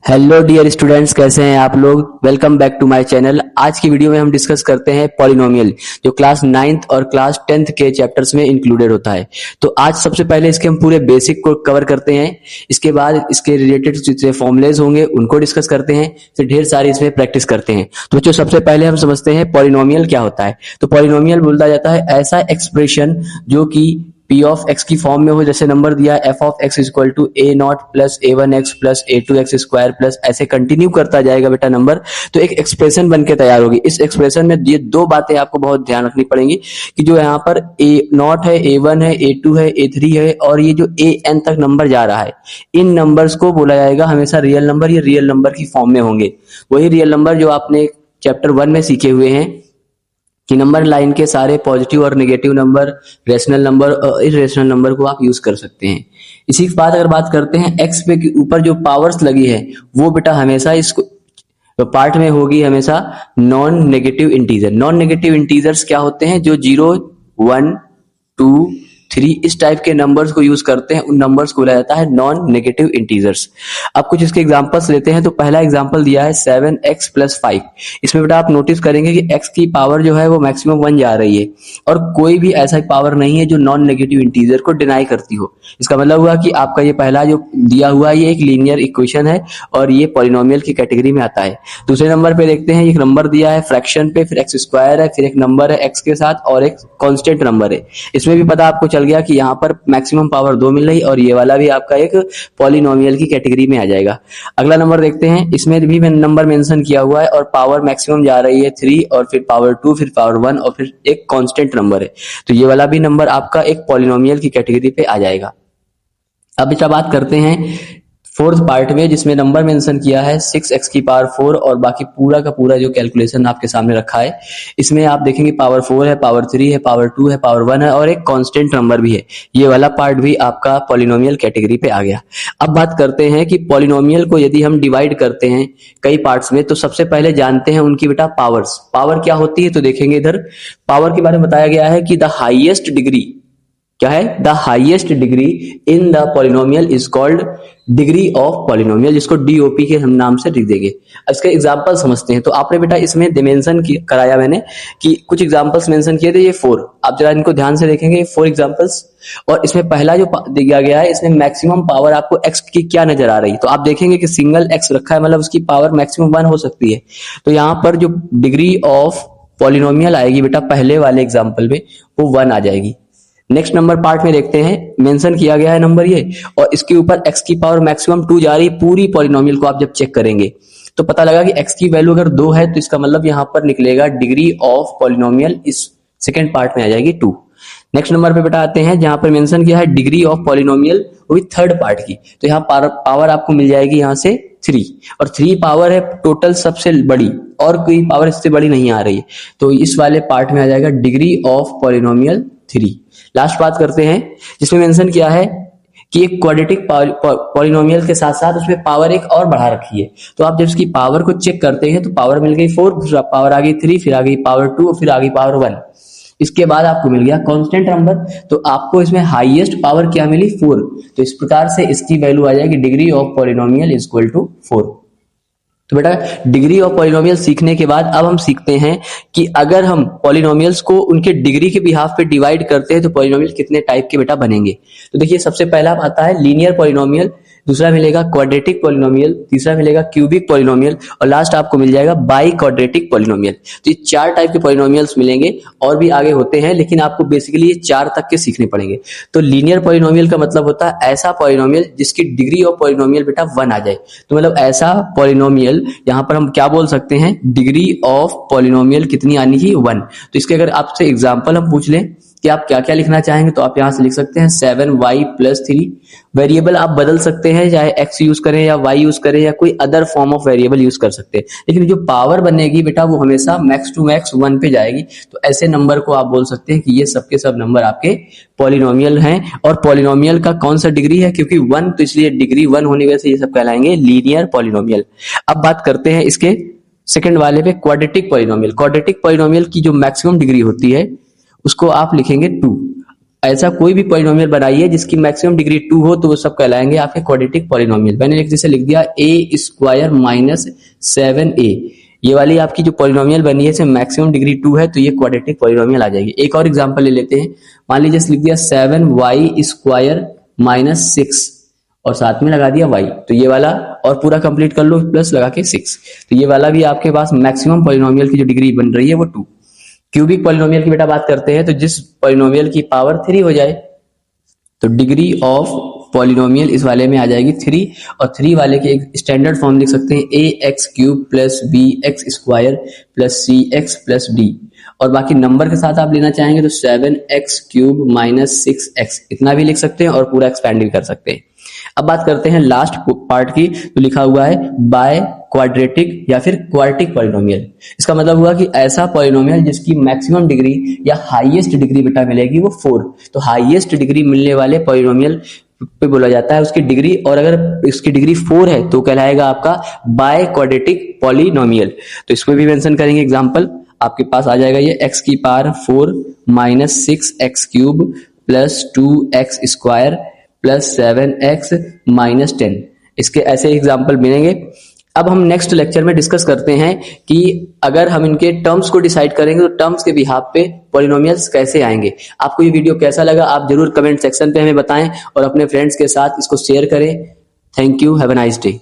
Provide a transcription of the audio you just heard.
Hello dear students, कैसे हैं आप लोग। Welcome back to my channel. आज की वीडियो में हम डिस्कस करते हैं पॉलिनोमियल, जो क्लास 9th और क्लास 10th के चैप्टर्स में इंक्लूडेड होता है। तो आज सबसे पहले इसके हम पूरे बेसिक को कवर करते हैं। इसके बाद इसके रिलेटेड जितने फॉर्मुलेज होंगे उनको डिस्कस करते हैं, फिर ढेर सारी इसमें प्रैक्टिस करते हैं। तो बच्चों, सबसे पहले हम समझते हैं पॉलिनोमियल क्या होता है। तो पॉलिनोमियल बोला जाता है ऐसा एक्सप्रेशन जो कि पी ऑफ एक्स की फॉर्म में हो। जैसे नंबर दिया f of x equal to a not plus a one x plus a two x square plus, ऐसे कंटिन्यू करता जाएगा बेटा नंबर, तो एक एक्सप्रेशन बन के तैयार होगी। इस एक्सप्रेशन में ये दो बातें आपको बहुत ध्यान रखनी पड़ेंगी कि जो यहाँ पर ए नॉट है, ए वन है, ए टू है, ए थ्री है और ये जो ए एन तक नंबर जा रहा है, इन नंबर्स को बोला जाएगा हमेशा रियल नंबर। ये रियल नंबर की फॉर्म में होंगे। वही रियल नंबर जो आपने चैप्टर 1 में सीखे हुए हैं कि नंबर लाइन के सारे पॉजिटिव और नेगेटिव नंबर, रेशनल नंबर और इरेशनल नंबर को आप यूज कर सकते हैं। इसी के बाद अगर बात करते हैं एक्स पे के ऊपर जो पावर्स लगी है वो बेटा हमेशा इसको तो पार्ट में होगी हमेशा non negative integer. Non negative integers क्या होते हैं? जो 0, 1, 2, 3 इस टाइप के नंबर्स को यूज करते हैं, उन नंबर्स को बोला जाता है नॉन नेगेटिव इंटीजर्स। अब कुछ इसके एग्जांपल्स लेते हैं। तो पहला एग्जांपल दिया है 7x + 5। इसमें बेटा आप नोटिस करेंगे कि x की पावर जो है वो मैक्सिमम 1 जा रही है और कोई भी ऐसा पावर नहीं है जो नॉन नेगेटिव इंटीजर को डिनाई करती हो। इसका मतलब हुआ कि आपका ये पहला जो दिया हुआ है ये एक लीनियर इक्वेशन है और ये पॉलिनोमियल की कैटेगरी में आता है। दूसरे नंबर पे देखते हैं, एक नंबर दिया है फ्रैक्शन पे, फिर एक्स स्क्वायर है, फिर एक नंबर है x के साथ और एक कांस्टेंट नंबर है। इसमें भी पता आपको चल गया कि यहाँ पर मैक्सिमम पावर 2 मिल रही और ये वाला भी आपका एक पॉलिनोमियल की कैटेगरी में आ जाएगा। अगला नंबर देखते हैं, इसमें भी नंबर मेंशन किया हुआ है और पावर मैक्सिमम जा रही है 3 और फिर पावर 2, फिर पावर 1 और फिर एक कांस्टेंट नंबर है। तो ये वाला भी नंबर आपका एक पॉलिनोमियल की कैटेगरी पे आ जाएगा। अब इसका बात करते हैं फोर्थ पार्ट में, जिसमें नंबर मेंशन किया है 6x⁴ और बाकी पूरा का पूरा जो कैलकुलेशन आपके सामने रखा है। इसमें आप देखेंगे पावर 4 है, पावर 3 है, पावर 2 है, पावर 1 है और एक कांस्टेंट नंबर भी है। ये वाला पार्ट भी आपका पॉलिनोमियल कैटेगरी पे आ गया। अब बात करते हैं कि पॉलिनोमियल को यदि हम डिवाइड करते हैं कई पार्ट्स में, तो सबसे पहले जानते हैं उनकी बेटा पावर्स। पावर क्या होती है तो देखेंगे इधर पावर के बारे में बताया गया है कि द हाईएस्ट डिग्री क्या है? The highest degree in the polynomial is called degree of polynomial, जिसको डीओपी के हम नाम से लिख देंगे। इसके एग्जांपल समझते हैं। तो आपने बेटा इसमें मेंशन कराया मैंने कि कुछ एग्जांपल्स मेंशन किए थे, ये 4। आप जरा इनको ध्यान से देखेंगे 4 एग्जांपल्स। और इसमें पहला जो दिया गया है, इसमें मैक्सिमम पावर आपको एक्स की क्या नजर आ रही है? तो आप देखेंगे कि सिंगल एक्स रखा है, मतलब उसकी पावर मैक्सिमम 1 हो सकती है। तो यहाँ पर जो डिग्री ऑफ पॉलिनोमियल आएगी बेटा पहले वाले एग्जाम्पल में, वो 1 आ जाएगी। नेक्स्ट नंबर पार्ट में देखते हैं, मेंशन किया गया है नंबर ये और इसके ऊपर x की पावर मैक्सिमम 2 जा रही है। पूरी पॉलिनोमियल को आप जब चेक करेंगे तो पता लगा कि x की वैल्यू अगर 2 है तो इसका मतलब यहाँ पर निकलेगा डिग्री ऑफ पॉलिनोमियल इस सेकंड पार्ट में आ जाएगी 2। नेक्स्ट नंबर पे बेटा आते हैं, जहां पर मेंशन किया है डिग्री ऑफ पॉलिनोमियल वो भी थर्ड पार्ट की। तो यहाँ पावर आपको मिल जाएगी यहाँ से 3 और 3 पावर है टोटल सबसे बड़ी और कोई पावर इससे बड़ी नहीं आ रही है। तो इस वाले पार्ट में आ जाएगा डिग्री ऑफ पॉलिनोमियल 3। लास्ट बात करते हैं, जिसमें मेंशन किया है कि एक क्वाड्रेटिक पॉलिनोमियल के साथ साथ उसमें पावर एक और बढ़ा रखी है। तो आप जब इसकी पावर को चेक करते हैं तो पावर मिल गई 4, फिर पावर आ गई 3, फिर आ गई पावर 2, फिर आ गई पावर 1। इसके बाद आपको मिल गया कांस्टेंट नंबर। तो आपको इसमें हाईएस्ट पावर क्या मिली? 4। तो इस प्रकार से इसकी वैल्यू आ जाएगी degree of polynomial is equal to 4। तो बेटा डिग्री ऑफ पॉलिनोमियल सीखने के बाद अब हम सीखते हैं कि अगर हम पॉलिनोमियल्स को उनके डिग्री के बिहाफ पे डिवाइड करते हैं तो पॉलिनोमियल कितने टाइप के बेटा बनेंगे। तो देखिए सबसे पहला आता है लीनियर पॉलिनोमियल, दूसरा मिलेगा क्वाड्रेटिक पॉलिनोमियल, तीसरा मिलेगा क्यूबिक पॉलिनोमियल और लास्ट आपको मिल जाएगा बाई क्वाड्रेटिक पॉलिनोमियल। तो ये 4 टाइप के पॉलिनोमियल्स मिलेंगे और भी आगे होते हैं, लेकिन आपको बेसिकली ये 4 तक के सीखने पड़ेंगे। तो लीनियर पॉलिनोमियल का मतलब होता है ऐसा पॉलिनोमियल जिसकी डिग्री ऑफ पॉलिनोमियल बेटा 1 आ जाए। तो मतलब ऐसा पॉलिनोमियल, यहाँ पर हम क्या बोल सकते हैं, डिग्री ऑफ पॉलिनोमियल कितनी आनी चाहिए? 1। तो इसके अगर आपसे एग्जाम्पल हम पूछ लें कि आप क्या क्या लिखना चाहेंगे तो आप यहां से लिख सकते हैं 7y + 3। वेरिएबल आप बदल सकते हैं, चाहे x यूज करें या y यूज करें या कोई other form of variable use कर सकते हैं, लेकिन जो पावर बनेगी बेटा वो हमेशा मैक्स टू मैक्स 1 पे जाएगी। तो ऐसे नंबर को आप बोल सकते हैं कि ये सबके सब नंबर आपके पॉलिनोमियल हैं। और पॉलिनोमियल का कौन सा डिग्री है? क्योंकि 1, तो इसलिए डिग्री 1 होने की वजह से ये सब कहलाएंगे लीनियर पॉलिनोमियल। अब बात करते हैं इसके सेकंड वाले पे, क्वाड्रेटिक पॉलिनोमियल। क्वाड्रेटिक पॉलिनोमियल की जो मैक्सिमम डिग्री होती है उसको आप लिखेंगे 2। ऐसा कोई भी पॉलिनोमियल बनाइए जिसकी मैक्सिमम डिग्री 2 हो तो वो सब कहलाएंगे आपके क्वाड्रेटिक पॉलिनोमियल। मैंने जैसे लिख दिया a स्क्वायर माइनस 7a, ये वाली आपकी जो पॉलिनोमियल बनी है इसमें मैक्सिमम डिग्री 2 है तो ये क्वाड्रेटिक पॉलिनोमियल आ जाएगी। एक और एग्जांपल ले लेते हैं, मान लीजिए लिख दिया 7y स्क्वायर माइनस 6 और साथ में लगा दिया y, तो ये वाला और पूरा कंप्लीट कर लो प्लस लगा के 6, तो ये वाला भी आपके पास मैक्सिमम पॉलिनोमियल की जो डिग्री बन रही है वो 2। क्यूबिक पॉलिनोमियल की बेटा बात करते हैं तो जिस पॉलिनोमियल की पावर 3 हो जाए तो डिग्री ऑफ पॉलिनोमियल इस वाले में आ जाएगी 3, और 3 वाले के एक स्टैंडर्ड फॉर्म लिख सकते हैं A X cube plus B X square plus C X plus D, और बाकी नंबर के साथ आप लेना चाहेंगे तो 7x क्यूब माइनस 6x इतना भी लिख सकते हैं और पूरा एक्सपैंड भी कर सकते हैं। अब बात करते हैं लास्ट पार्ट की, तो लिखा हुआ है बाय क्वाड्रेटिक या फिर क्वार्टिक पॉलिनोमियल। इसका मतलब हुआ कि ऐसा पॉलिनोमियल जिसकी मैक्सिमम डिग्री या हाईएस्ट डिग्री बेटा मिलेगी वो 4, तो हाईएस्ट डिग्री मिलने वाले पॉलिनोमियल पे बोला जाता है उसकी डिग्री, और अगर इसकी डिग्री 4 है तो कहलाएगा आपका बाय क्वाड्रेटिक पॉलिनोमियल। तो इसमें भी मेंशन करेंगे एग्जांपल, आपके पास आ जाएगा ये x की power 4 minus 6x cube plus 2x square plus 7x minus 10, इसके ऐसे एग्जाम्पल मिलेंगे। अब हम नेक्स्ट लेक्चर में डिस्कस करते हैं कि अगर हम इनके टर्म्स को डिसाइड करेंगे तो टर्म्स के बिहाफ पे पॉलिनोमियल्स कैसे आएंगे। आपको ये वीडियो कैसा लगा आप जरूर कमेंट सेक्शन पे हमें बताएं और अपने फ्रेंड्स के साथ इसको शेयर करें। Thank you, have a nice day.